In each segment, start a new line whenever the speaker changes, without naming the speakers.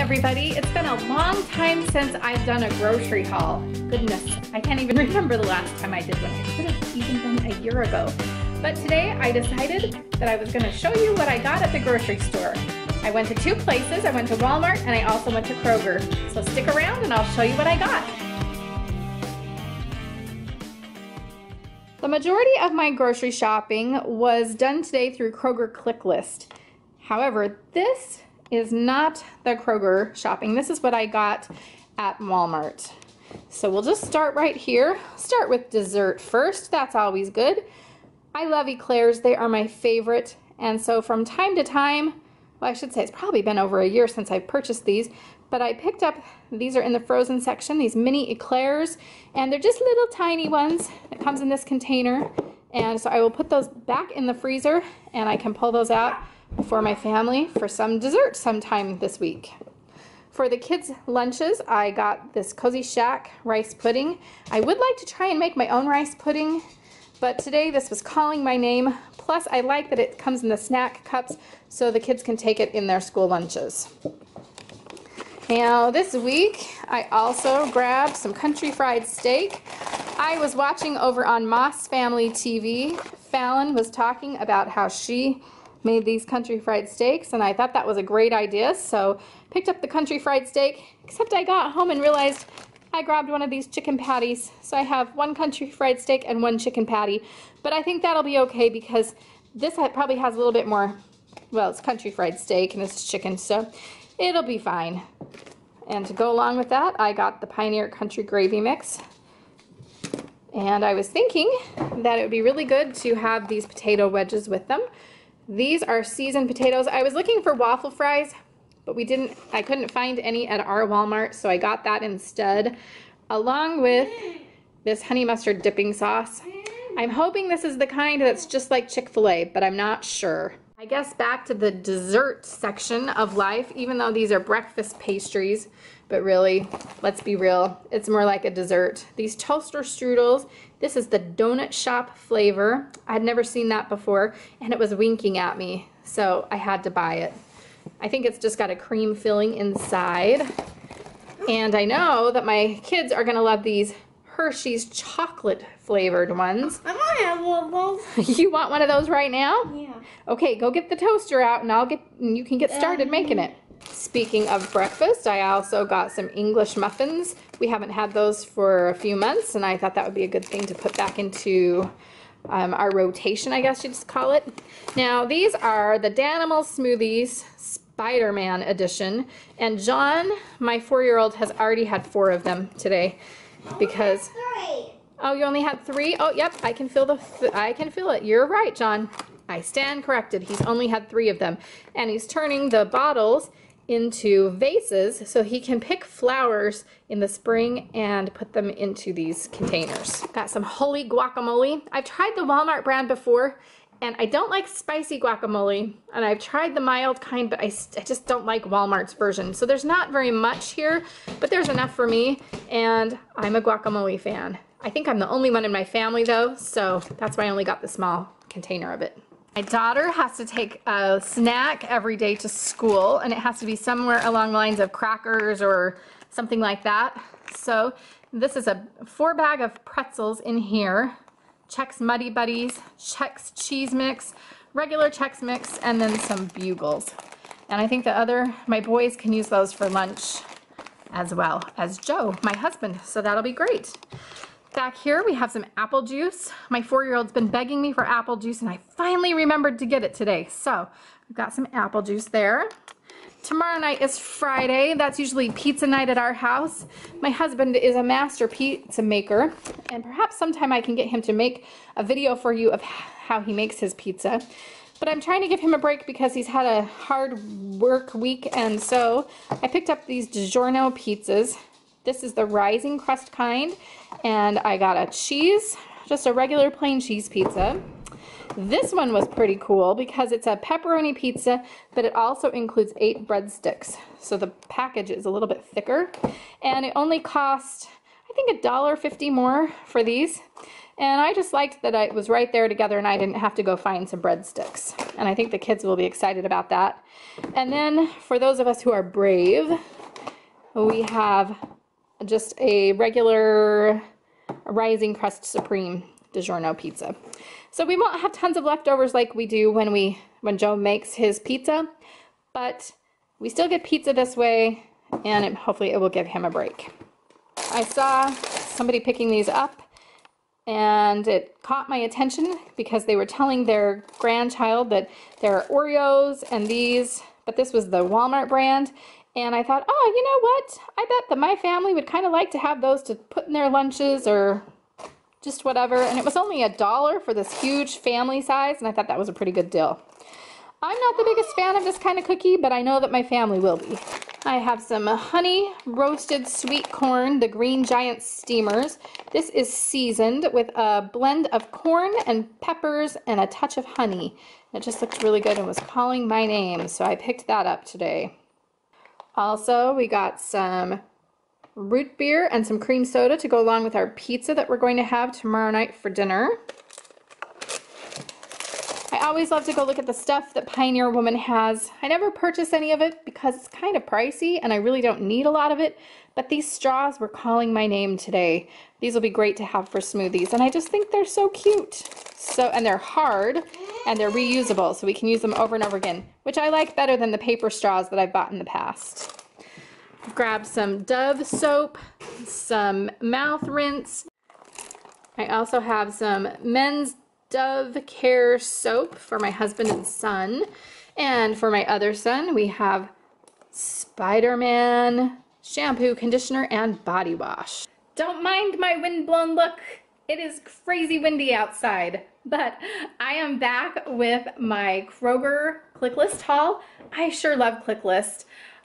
everybody. It's been a long time since I've done a grocery haul. Goodness, I can't even remember the last time I did one. It could have even been a year ago. But today I decided that I was going to show you what I got at the grocery store. I went to two places. I went to Walmart and I also went to Kroger. So stick around and I'll show you what I got. The majority of my grocery shopping was done today through Kroger Click List. However, this is not the Kroger shopping. This is what I got at Walmart. So we'll just start right here. Start with dessert first. That's always good. I love eclairs. They are my favorite. And so from time to time, well, I should say it's probably been over a year since I purchased these, but I picked up, these are in the frozen section, these mini eclairs, and they're just little tiny ones. It comes in this container. And so I will put those back in the freezer and I can pull those out for my family for some dessert sometime this week. For the kids' lunches, I got this Cozy Shack rice pudding. I would like to try and make my own rice pudding, but today this was calling my name. Plus, I like that it comes in the snack cups so the kids can take it in their school lunches. Now, this week, I also grabbed some country fried steak. I was watching over on Moss Family TV. Fallon was talking about how she made these country fried steaks, and I thought that was a great idea, so picked up the country fried steak, except I got home and realized I grabbed one of these chicken patties. So I have one country fried steak and one chicken patty, but I think that'll be okay because this probably has a little bit more, well, it's country fried steak and it's chicken, so it'll be fine. And to go along with that, I got the Pioneer Country Gravy Mix. And I was thinking that it would be really good to have these potato wedges with them. These are seasoned potatoes. I was looking for waffle fries, but I couldn't find any at our Walmart, so I got that instead, along with this honey mustard dipping sauce. I'm hoping this is the kind that's just like Chick-fil-A, but I'm not sure. I guess back to the dessert section of life, even though these are breakfast pastries, but really, let's be real, it's more like a dessert. These toaster strudels, this is the donut shop flavor. I'd never seen that before, and it was winking at me, so I had to buy it. I think it's just got a cream filling inside. And I know that my kids are gonna love these Hershey's chocolate flavored ones.
I want to have one of those.
You want one of those right now?
Yeah.
Okay, go get the toaster out and you can get started making it. Speaking of breakfast, I also got some English muffins. We haven't had those for a few months, and I thought that would be a good thing to put back into our rotation, I guess you'd just call it. Now, these are the Danimal Smoothies Spider-Man edition, and John, my 4-year-old, has already had 4 of them today because... Oh, you only had 3? Oh, yep, I can feel it. You're right, John. I stand corrected. He's only had 3 of them, and he's turning the bottles into vases so he can pick flowers in the spring and put them into these containers. Got some holy guacamole. I've tried the Walmart brand before, and I don't like spicy guacamole, and I've tried the mild kind, but I just don't like Walmart's version. So there's not very much here, but there's enough for me, and I'm a guacamole fan. I think I'm the only one in my family though, so that's why I only got the small container of it. My daughter has to take a snack every day to school, and it has to be somewhere along the lines of crackers or something like that. So this is a 4-bag of pretzels in here. Chex Muddy Buddies, Chex Cheese Mix, regular Chex Mix, and then some Bugles. And I think my boys can use those for lunch as well as Joe, my husband, so that'll be great. Back here we have some apple juice. My 4-year-old's been begging me for apple juice, and I finally remembered to get it today. So I've got some apple juice there. Tomorrow night is Friday. That's usually pizza night at our house. My husband is a master pizza maker, and perhaps sometime I can get him to make a video for you of how he makes his pizza. But I'm trying to give him a break because he's had a hard work week, and so I picked up these DiGiorno pizzas. This is the rising crust kind, and I got a cheese, just a regular plain cheese pizza. This one was pretty cool because it's a pepperoni pizza, but it also includes 8 breadsticks. So the package is a little bit thicker, and it only cost, I think $1.50 more for these. And I just liked that it was right there together and I didn't have to go find some breadsticks. And I think the kids will be excited about that. And then for those of us who are brave, we have just a regular Rising Crust Supreme DiGiorno pizza. So we won't have tons of leftovers like we do when Joe makes his pizza, but we still get pizza this way, and hopefully it will give him a break. I saw somebody picking these up, and it caught my attention because they were telling their grandchild that there are Oreos and these, but this was the Walmart brand. And I thought, oh, you know what? I bet that my family would kind of like to have those to put in their lunches or just whatever. And it was only $1 for this huge family size, and I thought that was a pretty good deal. I'm not the biggest fan of this kind of cookie, but I know that my family will be. I have some honey roasted sweet corn, the Green Giant steamers. This is seasoned with a blend of corn and peppers and a touch of honey. It just looked really good and was calling my name, so I picked that up today. Also, we got some root beer and some cream soda to go along with our pizza that we're going to have tomorrow night for dinner. I always love to go look at the stuff that Pioneer Woman has. I never purchase any of it because it's kind of pricey and I really don't need a lot of it, but these straws were calling my name today. These will be great to have for smoothies, and I just think they're so cute. And they're hard and they're reusable, so we can use them over and over again, which I like better than the paper straws that I've bought in the past. Grab some Dove soap, some mouth rinse. I also have some men's Dove Care soap for my husband and son. And for my other son, we have Spider-Man shampoo, conditioner, and body wash. Don't mind my windblown look. It is crazy windy outside, but I am back with my Kroger ClickList haul. I sure love ClickList.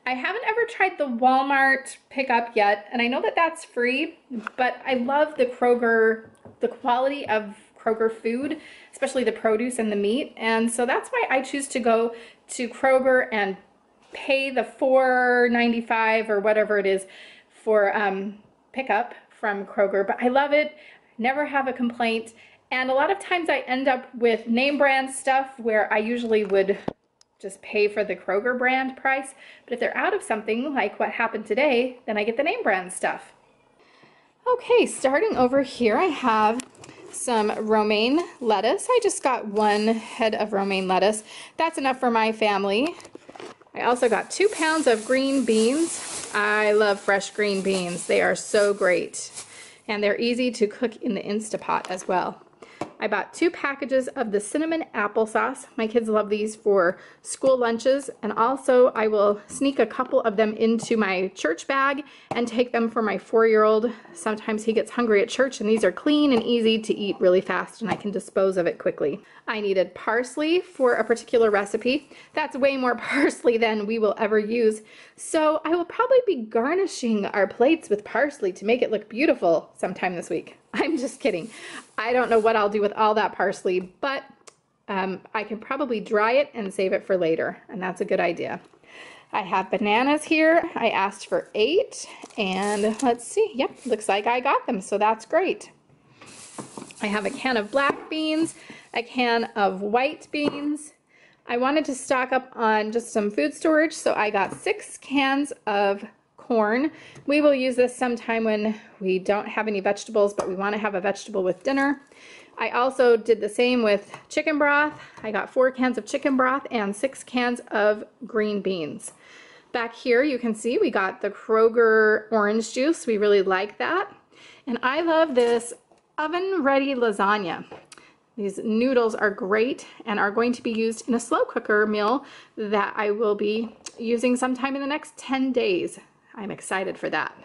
I haven't ever tried the Walmart pickup yet, and I know that that's free, but I love the quality of Kroger food, especially the produce and the meat, and so that's why I choose to go to Kroger and pay the $4.95 or whatever it is for pickup from Kroger. But I love it, never have a complaint, and a lot of times I end up with name brand stuff where I usually would just pay for the Kroger brand price, but if they're out of something like what happened today, then I get the name brand stuff. Okay, starting over here, I have some romaine lettuce. I just got 1 head of romaine lettuce. That's enough for my family. I also got 2 pounds of green beans. I love fresh green beans. They are so great, and they're easy to cook in the Instapot as well. I bought 2 packages of the cinnamon applesauce. My kids love these for school lunches, and also I will sneak a couple of them into my church bag and take them for my 4-year-old. Sometimes he gets hungry at church, and these are clean and easy to eat really fast, and I can dispose of it quickly. I needed parsley for a particular recipe. That's way more parsley than we will ever use, so I will probably be garnishing our plates with parsley to make it look beautiful sometime this week. I'm just kidding. I don't know what I'll do with all that parsley, but I can probably dry it and save it for later, and that's a good idea. I have bananas here. I asked for 8, and let's see. Yep, looks like I got them, so that's great. I have a can of black beans, a can of white beans. I wanted to stock up on just some food storage, so I got 6 cans of corn. We will use this sometime when we don't have any vegetables, but we want to have a vegetable with dinner. I also did the same with chicken broth. I got 4 cans of chicken broth and 6 cans of green beans. Back here you can see we got the Kroger orange juice. We really like that. And I love this oven-ready lasagna. These noodles are great and are going to be used in a slow cooker meal that I will be using sometime in the next 10 days. I'm excited for that.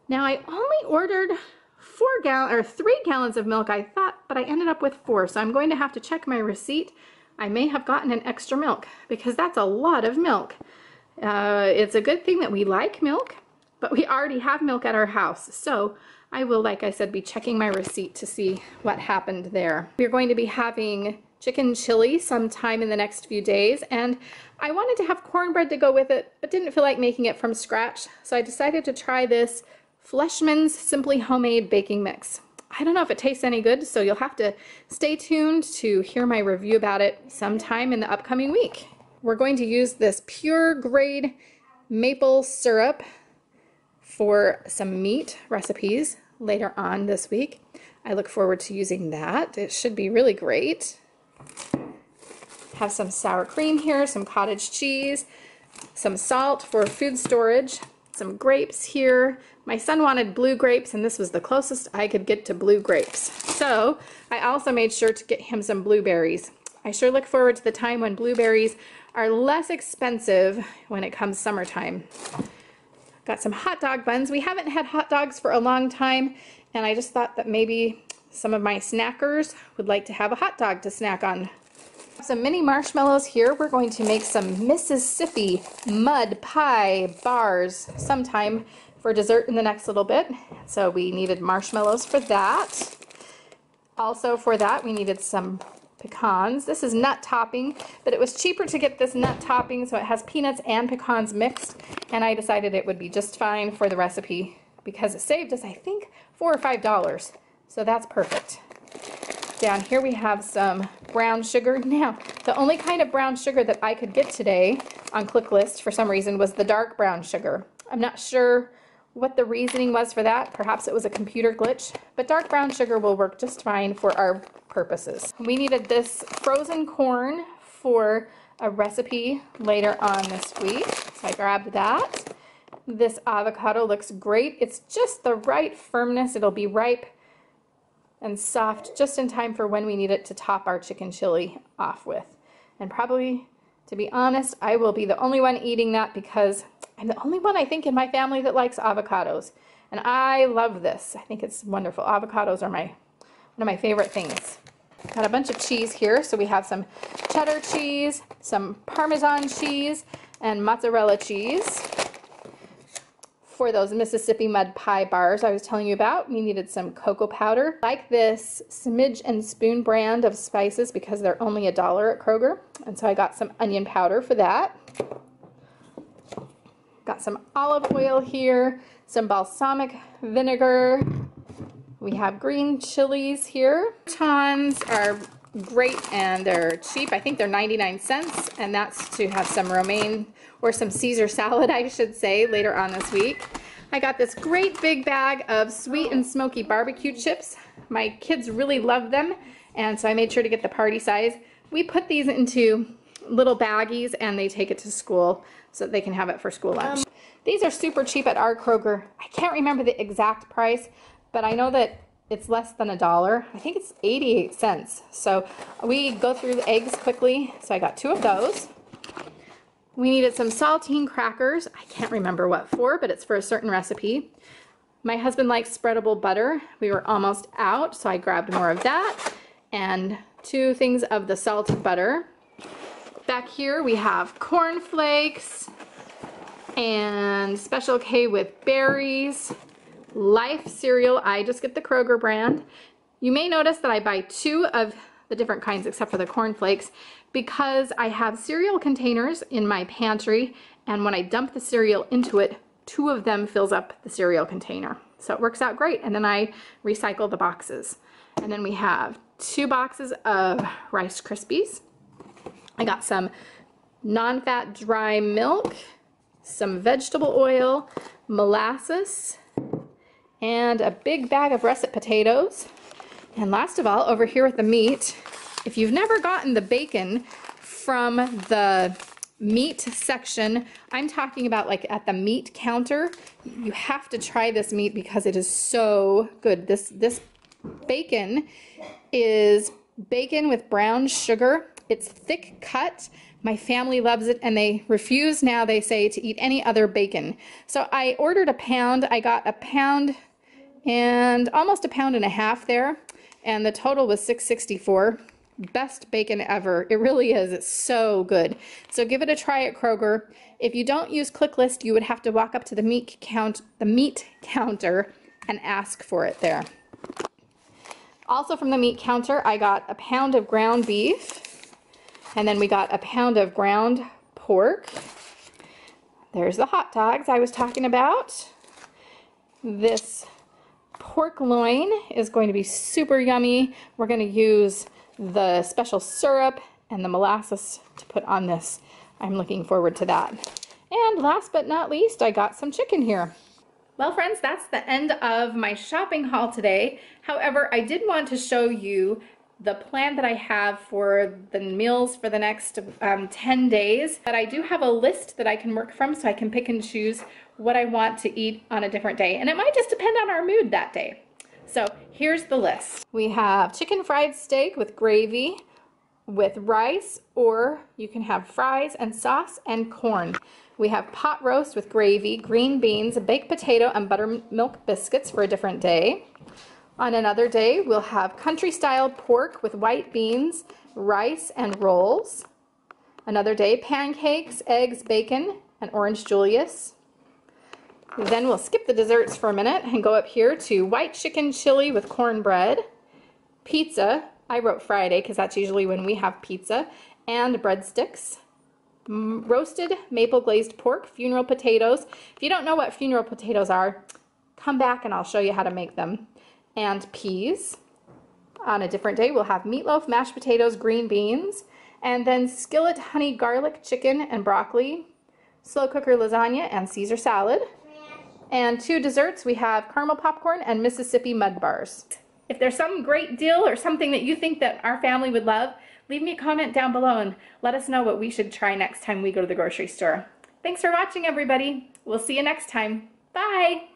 Now I only ordered 3 gallons of milk, I thought, but I ended up with 4, so I'm going to have to check my receipt. I may have gotten an extra milk because that's a lot of milk. It's a good thing that we like milk, but we already have milk at our house, so I will, like I said, be checking my receipt to see what happened there. We're going to be having chicken chili sometime in the next few days, and I wanted to have cornbread to go with it, but didn't feel like making it from scratch, so I decided to try this Fleshman's Simply Homemade Baking Mix. I don't know if it tastes any good, so you'll have to stay tuned to hear my review about it sometime in the upcoming week. We're going to use this pure grade maple syrup for some meat recipes later on this week. I look forward to using that. It should be really great. Have some sour cream here, some cottage cheese, some salt for food storage, some grapes here. My son wanted blue grapes, and this was the closest I could get to blue grapes. So I also made sure to get him some blueberries. I sure look forward to the time when blueberries are less expensive when it comes summertime. Got some hot dog buns. We haven't had hot dogs for a long time, and I just thought that maybe some of my snackers would like to have a hot dog to snack on. Some mini marshmallows here. We're going to make some Mississippi mud pie bars sometime for dessert in the next little bit. So we needed marshmallows for that. Also for that we needed some pecans. This is nut topping, but it was cheaper to get this nut topping, so it has peanuts and pecans mixed, and I decided it would be just fine for the recipe because it saved us, I think, $4 or $5. So that's perfect. Down here we have some brown sugar. Now, the only kind of brown sugar that I could get today on ClickList for some reason was the dark brown sugar. I'm not sure what the reasoning was for that. Perhaps it was a computer glitch, but dark brown sugar will work just fine for our purposes. We needed this frozen corn for a recipe later on this week, so I grabbed that. This avocado looks great. It's just the right firmness. It'll be ripe and soft just in time for when we need it to top our chicken chili off with. And probably, to be honest, I will be the only one eating that because I'm the only one, I think, in my family that likes avocados. And I love this. I think it's wonderful. Avocados are one of my favorite things. Got a bunch of cheese here. So we have some cheddar cheese, some Parmesan cheese, and mozzarella cheese. For those Mississippi mud pie bars I was telling you about, we needed some cocoa powder. I like this Smidge and Spoon brand of spices because they're only $1 at Kroger. And so I got some onion powder for that. Got some olive oil here, some balsamic vinegar. We have green chilies here. Croutons are great and they're cheap. I think they're 99 cents, and that's to have some romaine or some Caesar salad, I should say, later on this week. I got this great big bag of sweet and smoky barbecue chips. My kids really love them, and so I made sure to get the party size. We put these into little baggies and they take it to school so that they can have it for school lunch. These are super cheap at our Kroger. I can't remember the exact price, but I know that it's less than $1. I think it's 88 cents. So we go through the eggs quickly. So I got 2 of those. We needed some saltine crackers. I can't remember what for, but it's for a certain recipe. My husband likes spreadable butter. We were almost out, so I grabbed more of that. And 2 things of the salted butter. Back here we have corn flakes and Special K with berries. Life cereal. I just get the Kroger brand. You may notice that I buy 2 of the different kinds except for the corn flakes because I have cereal containers in my pantry, and when I dump the cereal into it, 2 of them fills up the cereal container. So it works out great, and then I recycle the boxes. And then we have 2 boxes of Rice Krispies. I got some non-fat dry milk, some vegetable oil, molasses, and a big bag of russet potatoes. And last of all, over here with the meat, if you've never gotten the bacon from the meat section, I'm talking about like at the meat counter, you have to try this meat because it is so good. This bacon is bacon with brown sugar. It's thick cut. My family loves it, and they refuse now, they say, to eat any other bacon. So I ordered a pound. I got a pound and almost a pound and a half there, and the total was $6.64. Best bacon ever. It really is. It's so good. So give it a try at Kroger. If you don't use ClickList, you would have to walk up to the meat counter and ask for it there. Also from the meat counter, I got a pound of ground beef, and then we got a pound of ground pork. There's the hot dogs I was talking about. This pork loin is going to be super yummy. We're going to use the special syrup and the molasses to put on this. I'm looking forward to that. And last but not least, I got some chicken here. Well, friends, that's the end of my shopping haul today. However, I did want to show you the plan that I have for the meals for the next 10 days. But I do have a list that I can work from, so I can pick and choose what I want to eat on a different day. And it might just depend on our mood that day. So here's the list. We have chicken fried steak with gravy, with rice, or you can have fries and sauce and corn. We have pot roast with gravy, green beans, a baked potato, and buttermilk biscuits for a different day. On another day, we'll have country-style pork with white beans, rice, and rolls. Another day, pancakes, eggs, bacon, and orange Julius. Then we'll skip the desserts for a minute and go up here to white chicken chili with cornbread, pizza, I wrote Friday because that's usually when we have pizza, and breadsticks, roasted maple glazed pork, funeral potatoes. If you don't know what funeral potatoes are, come back and I'll show you how to make them. And peas. On a different day, we'll have meatloaf, mashed potatoes, green beans, and then skillet honey garlic chicken and broccoli, slow cooker lasagna, and Caesar salad. And 2 desserts, we have caramel popcorn and Mississippi mud bars. If there's some great deal or something that you think that our family would love, leave me a comment down below and let us know what we should try next time we go to the grocery store. Thanks for watching, everybody. We'll see you next time. Bye!